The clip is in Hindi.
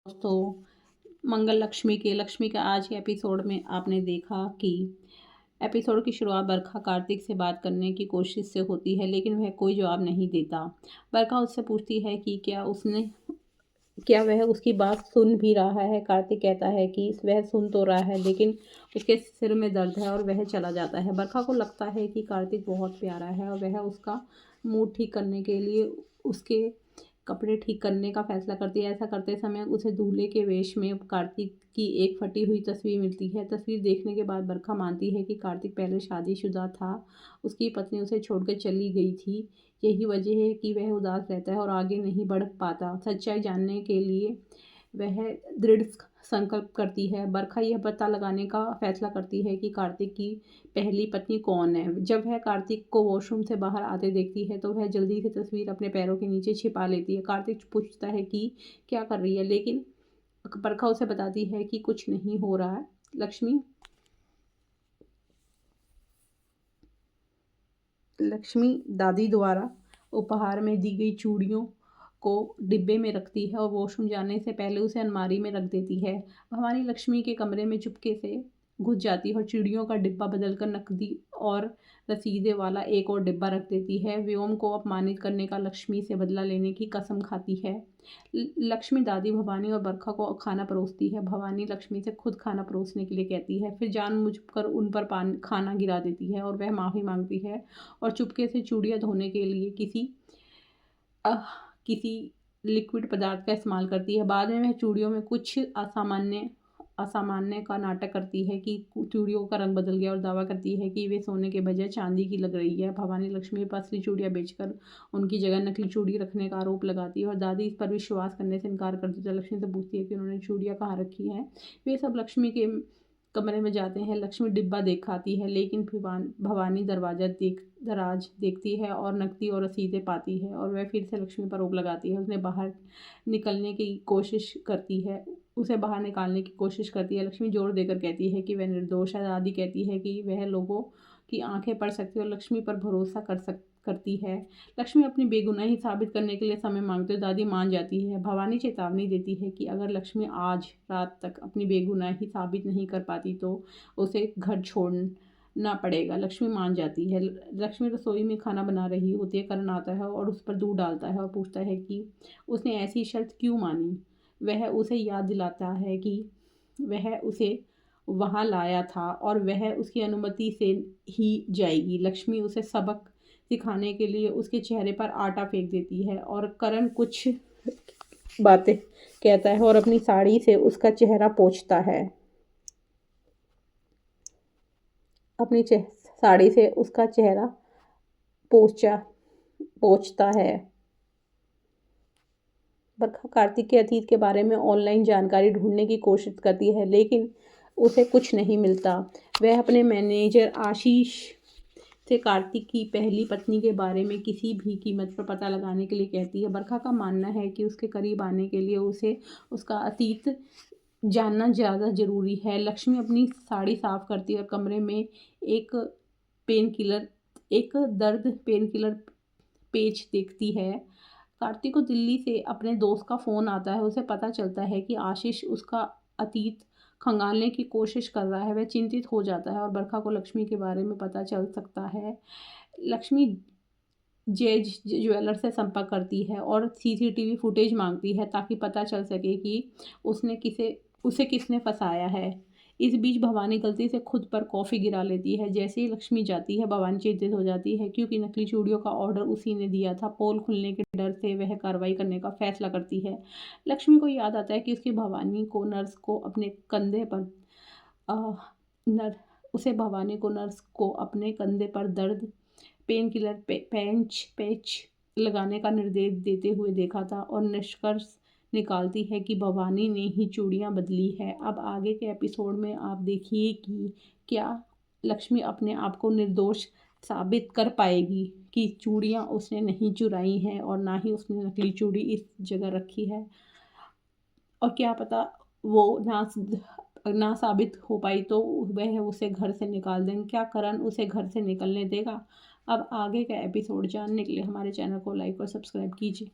दोस्तों, मंगल लक्ष्मी के आज के एपिसोड में आपने देखा कि एपिसोड की शुरुआत बरखा कार्तिक से बात करने की कोशिश से होती है, लेकिन वह कोई जवाब नहीं देता। बरखा उससे पूछती है कि क्या वह उसकी बात सुन भी रहा है। कार्तिक कहता है कि वह सुन तो रहा है, लेकिन उसके सिर में दर्द है और वह चला जाता है। बरखा को लगता है कि कार्तिक बहुत प्यारा है और वह उसका मूड ठीक करने के लिए उसके कपड़े ठीक करने का फैसला करती है। ऐसा करते समय उसे दूल्हे के वेश में कार्तिक की एक फटी हुई तस्वीर मिलती है। तस्वीर देखने के बाद बरखा मानती है कि कार्तिक पहले शादीशुदा था, उसकी पत्नी उसे छोड़कर चली गई थी। यही वजह है कि वह उदास रहता है और आगे नहीं बढ़ पाता। सच्चाई जानने के लिए वह दृढ़ संकल्प करती है। बरखा यह पता लगाने का फैसला करती है कि कार्तिक की पहली पत्नी कौन है। जब वह कार्तिक को वॉशरूम से बाहर आते देखती है तो वह जल्दी से तस्वीर अपने पैरों के नीचे छिपा लेती है। कार्तिक पूछता है कि क्या कर रही है, लेकिन बरखा उसे बताती है कि कुछ नहीं हो रहा है। लक्ष्मी दादी द्वारा उपहार में दी गई चूड़ियों को डिब्बे में रखती है और वॉशरूम जाने से पहले उसे अलमारी में रख देती है। भवानी लक्ष्मी के कमरे में चुपके से घुस जाती है और चूड़ियों का डिब्बा बदलकर नकदी और रसीदे वाला एक और डिब्बा रख देती है। व्योम को अपमानित करने का लक्ष्मी से बदला लेने की कसम खाती है। लक्ष्मी दादी भवानी और बरखा को खाना परोसती है। भवानी लक्ष्मी से खुद खाना परोसने के लिए कहती है, फिर जानबूझकर उन पर खाना गिरा देती है और वह माफ़ी मांगती है और चुपके से चूड़ियाँ धोने के लिए किसी लिक्विड पदार्थ का इस्तेमाल करती है। बाद में वह चूड़ियों में कुछ असामान्य का नाटक करती है कि चूड़ियों का रंग बदल गया और दावा करती है कि वे सोने के बजाय चांदी की लग रही है। भवानी लक्ष्मी पर असली चूड़ियाँ बेचकर उनकी जगह नकली चूड़ी रखने का आरोप लगाती है और दादी इस पर विश्वास करने से इनकार कर देती है। लक्ष्मी से पूछती है कि उन्होंने चूड़ियाँ कहाँ रखी हैं। वे सब लक्ष्मी के कमरे में जाते हैं। लक्ष्मी डिब्बा दिखाती है, लेकिन भवानी दराज देखती है और नकदी और रसीदें पाती है और वह फिर से लक्ष्मी पर आरोप लगाती है। उसे बाहर निकालने की कोशिश करती है। लक्ष्मी जोर देकर कहती है कि वह निर्दोष है। दादी कहती है कि वह लोगों की आंखें पढ़ सकती है और लक्ष्मी पर भरोसा करती है। लक्ष्मी अपनी बेगुनाही साबित करने के लिए समय मांगती है। दादी मान जाती है। भवानी चेतावनी देती है कि अगर लक्ष्मी आज रात तक अपनी बेगुनाही साबित नहीं कर पाती तो उसे घर छोड़ना पड़ेगा। लक्ष्मी मान जाती है। लक्ष्मी रसोई में खाना बना रही होती है। करण आता है और उस पर दूध डालता है और पूछता है कि उसने ऐसी शर्त क्यों मानी। वह उसे याद दिलाता है कि वह उसे वहाँ लाया था और वह उसकी अनुमति से ही जाएगी। लक्ष्मी उसे सबक सिखाने के लिए उसके चेहरे पर आटा फेंक देती है और करण कुछ बातें कहता है और अपनी साड़ी से उसका चेहरा पोंछता है। साड़ी से उसका चेहरा पोंछता है। बरखा कार्तिक के अतीत के बारे में ऑनलाइन जानकारी ढूंढने की कोशिश करती है, लेकिन उसे कुछ नहीं मिलता। वह अपने मैनेजर आशीष से कार्तिक की पहली पत्नी के बारे में किसी भी कीमत पर पता लगाने के लिए कहती है। बरखा का मानना है कि उसके करीब आने के लिए उसे उसका अतीत जानना ज़्यादा ज़रूरी है। लक्ष्मी अपनी साड़ी साफ करती है और कमरे में एक दर्द पेन किलर पेज देखती है। कार्तिक को दिल्ली से अपने दोस्त का फ़ोन आता है। उसे पता चलता है कि आशीष उसका अतीत खंगालने की कोशिश कर रहा है। वह चिंतित हो जाता है और बरखा को लक्ष्मी के बारे में पता चल सकता है। लक्ष्मी जेज ज्वेलर से संपर्क करती है और सीसीटीवी फुटेज मांगती है ताकि पता चल सके कि उसे किसने फंसाया है। इस बीच भवानी गलती से खुद पर कॉफ़ी गिरा लेती है। जैसे ही लक्ष्मी जाती है, भवानी चिंतित हो जाती है क्योंकि नकली चूड़ियों का ऑर्डर उसी ने दिया था। पोल खुलने के डर से वह कार्रवाई करने का फैसला करती है। लक्ष्मी को याद आता है कि उसकी भवानी को नर्स को अपने कंधे पर दर्द पेन किलर पैच लगाने का निर्देश देते हुए देखा था और निष्कर्ष निकालती है कि भवानी ने ही चूड़ियाँ बदली है। अब आगे के एपिसोड में आप देखिए कि क्या लक्ष्मी अपने आप को निर्दोष साबित कर पाएगी कि चूड़ियाँ उसने नहीं चुराई हैं और ना ही उसने नकली चूड़ी इस जगह रखी है। और क्या पता वो ना साबित हो पाई तो वह उसे घर से निकाल देंगे। क्या करण उसे घर से निकलने देगा? अब आगे का एपिसोड जानने के लिए हमारे चैनल को लाइक और सब्सक्राइब कीजिए।